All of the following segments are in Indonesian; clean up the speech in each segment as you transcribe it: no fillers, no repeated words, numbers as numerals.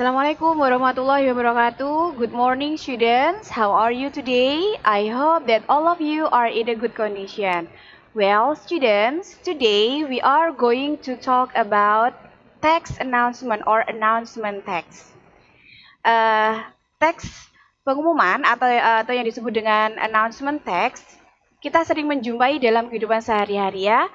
Assalamualaikum warahmatullahi wabarakatuh. Good morning, students. How are you today? I hope that all of you are in a good condition. Well, students, today we are going to talk about text announcement or announcement text. Teks pengumuman atau yang disebut dengan announcement text, kita sering menjumpai dalam kehidupan sehari-hari ya.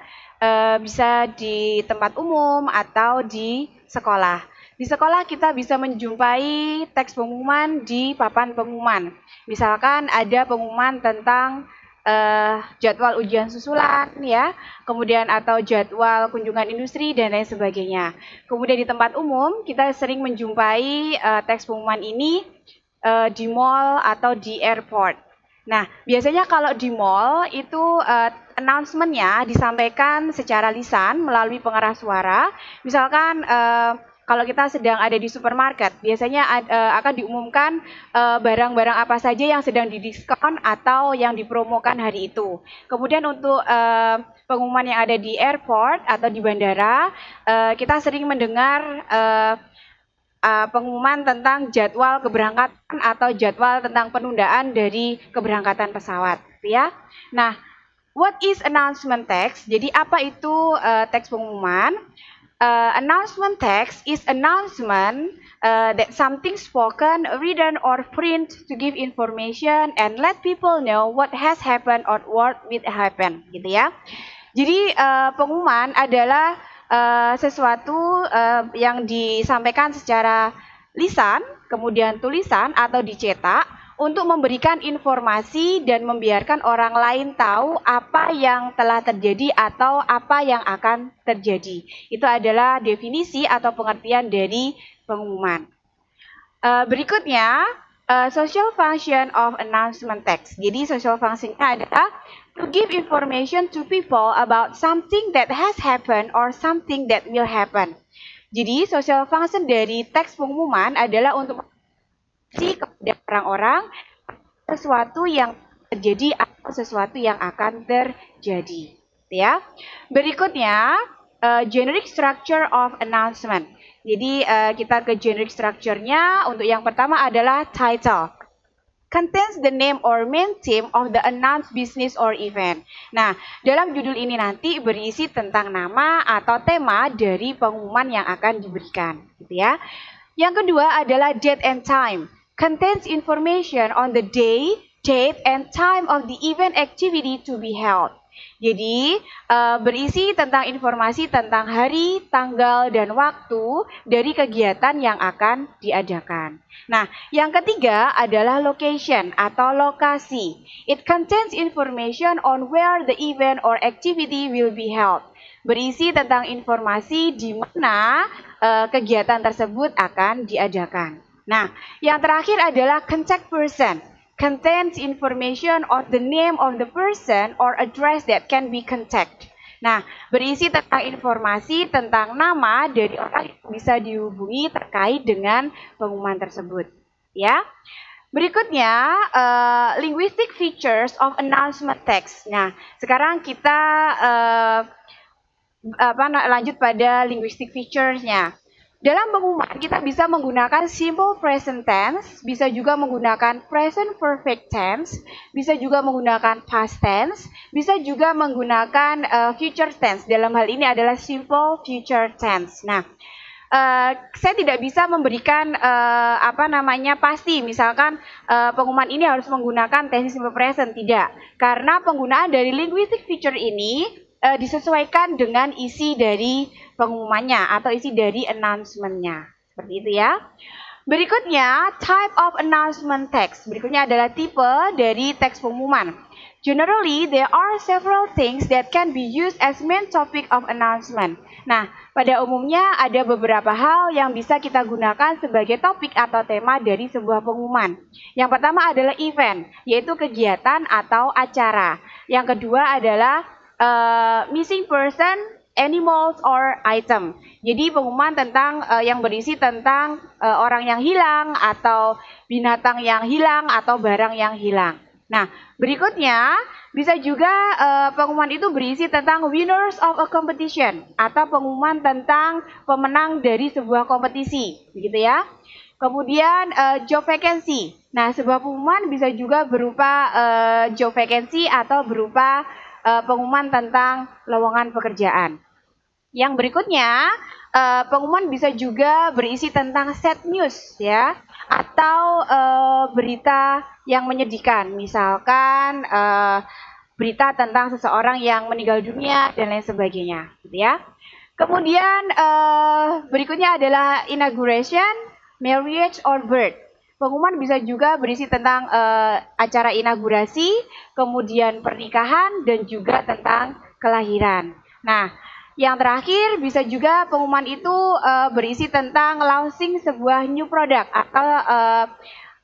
Bisa di tempat umum atau di sekolah. Di sekolah kita bisa menjumpai teks pengumuman di papan pengumuman. Misalkan ada pengumuman tentang jadwal ujian susulan ya, kemudian atau jadwal kunjungan industri dan lain sebagainya. Kemudian di tempat umum kita sering menjumpai teks pengumuman ini di mall atau di airport. Nah, biasanya kalau di mall itu announcement-nya disampaikan secara lisan melalui pengeras suara. Misalkan kalau kita sedang ada di supermarket, biasanya akan diumumkan barang-barang apa saja yang sedang didiskon atau yang dipromokan hari itu. Kemudian untuk pengumuman yang ada di airport atau di bandara, kita sering mendengar pengumuman tentang jadwal keberangkatan atau jadwal tentang penundaan dari keberangkatan pesawat, ya. Nah, what is announcement text? Jadi apa itu teks pengumuman? Announcement text is announcement that something spoken, written, or print to give information and let people know what has happened or what will happen, gitu ya. Jadi pengumuman adalah sesuatu yang disampaikan secara lisan, kemudian tulisan atau dicetak untuk memberikan informasi dan membiarkan orang lain tahu apa yang telah terjadi atau apa yang akan terjadi. Itu adalah definisi atau pengertian dari pengumuman. Berikutnya, social function of announcement text. Jadi social function-nya adalah to give information to people about something that has happened or something that will happen. Jadi social function dari teks pengumuman adalah untuk kepada orang-orang sesuatu yang terjadi atau sesuatu yang akan terjadi, ya. Berikutnya generic structure of announcement. Jadi kita ke generic structure-nya. Untuk yang pertama adalah title. Contains the name or main theme of the announced business or event. Nah, dalam judul ini nanti berisi tentang nama atau tema dari pengumuman yang akan diberikan, gitu ya. Yang kedua adalah date and time. Contains information on the day, date, and time of the event activity to be held. Jadi, berisi tentang informasi tentang hari, tanggal, dan waktu dari kegiatan yang akan diadakan. Nah, yang ketiga adalah location atau lokasi. It contains information on where the event or activity will be held. Berisi tentang informasi di mana kegiatan tersebut akan diadakan. Nah, yang terakhir adalah contact person. Contains information on the name of the person or address that can be contacted. Nah, berisi tentang informasi tentang nama dari orang yang bisa dihubungi terkait dengan pengumuman tersebut. Ya. Berikutnya, linguistic features of announcement text. Nah, sekarang kita lanjut pada linguistic features-nya. Dalam pengumuman kita bisa menggunakan simple present tense, bisa juga menggunakan present perfect tense, bisa juga menggunakan past tense, bisa juga menggunakan future tense. Dalam hal ini adalah simple future tense. Nah, saya tidak bisa memberikan pasti, misalkan pengumuman ini harus menggunakan tense simple present, tidak. Karena penggunaan dari linguistic feature ini disesuaikan dengan isi dari pengumumannya atau isi dari announcement-nya. Seperti itu ya. Berikutnya, type of announcement text. Berikutnya adalah tipe dari teks pengumuman. Generally, there are several things that can be used as main topic of announcement. Nah, pada umumnya ada beberapa hal yang bisa kita gunakan sebagai topik atau tema dari sebuah pengumuman. Yang pertama adalah event, yaitu kegiatan atau acara. Yang kedua adalah missing person, animals, or item. Jadi pengumuman tentang yang berisi tentang orang yang hilang atau binatang yang hilang atau barang yang hilang. Nah, berikutnya bisa juga pengumuman itu berisi tentang winners of a competition atau pengumuman tentang pemenang dari sebuah kompetisi, begitu ya. Kemudian job vacancy. Nah, sebuah pengumuman bisa juga berupa job vacancy atau berupa pengumuman tentang lowongan pekerjaan. Yang berikutnya, pengumuman bisa juga berisi tentang sad news ya, atau berita yang menyedihkan, misalkan berita tentang seseorang yang meninggal dunia dan lain sebagainya, gitu ya. Kemudian berikutnya adalah inauguration, marriage or birth. Pengumuman bisa juga berisi tentang acara inaugurasi, kemudian pernikahan dan juga tentang kelahiran. Nah, yang terakhir bisa juga pengumuman itu berisi tentang launching sebuah new product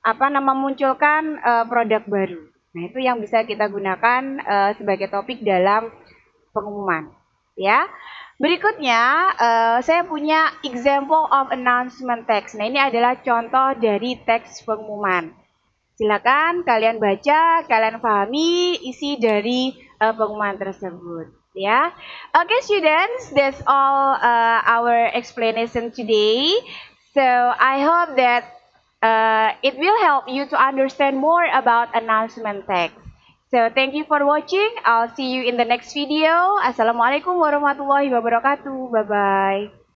atau memunculkan produk baru. Nah, itu yang bisa kita gunakan sebagai topik dalam pengumuman, ya. Berikutnya, saya punya example of announcement text. Nah, ini adalah contoh dari teks pengumuman. Silakan kalian baca, kalian pahami isi dari pengumuman tersebut, ya. Okay, students, that's all our explanation today. So I hope that it will help you to understand more about announcement text. So thank you for watching. I'll see you in the next video. Assalamualaikum warahmatullahi wabarakatuh. Bye bye.